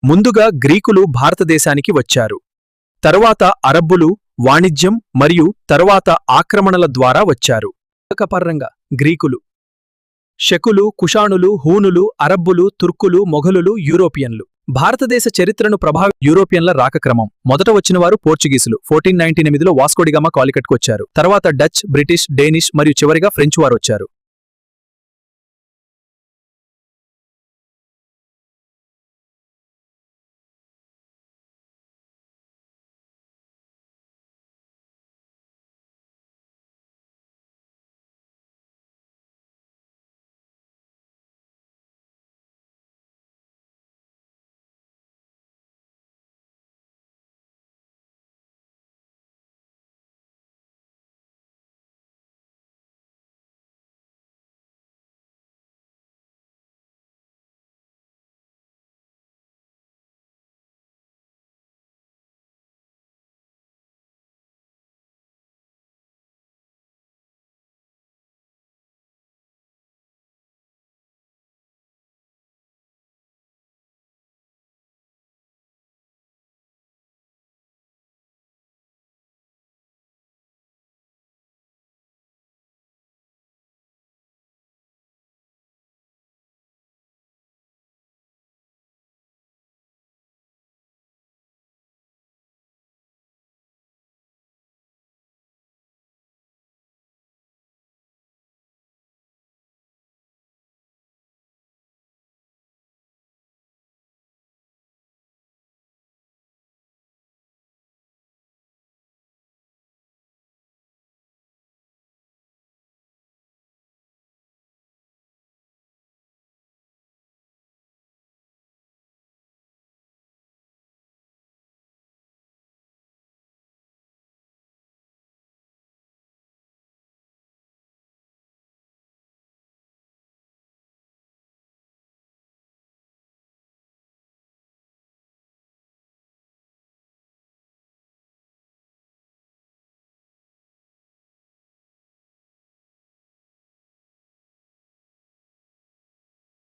ముందుగా గ్రీకులు భారతదేశానికి వచ్చారు. తరువాత అరబ్బులు వాణిజ్యం మరియు తరువాత ఆక్రమణల ద్వారా వచ్చారు. పరంగా గ్రీకులు, శకులు, కుషాణులు, హూనులు, అరబ్బులు, తుర్కులు, మొఘలులు, యూరోపియన్లు. భారతదేశ చరిత్రను యూరోపియన్ల రాకక్రమం. మొదట వచ్చినవారు పోర్చుగీసులు 1498లో వాస్కోడిగామా కాలికట్కు వచ్చారు. తర్వాత డచ్, బ్రిటిష్, డేనిష్ మరియు చివరిగా ఫ్రెంచ్ వారు వచ్చారు.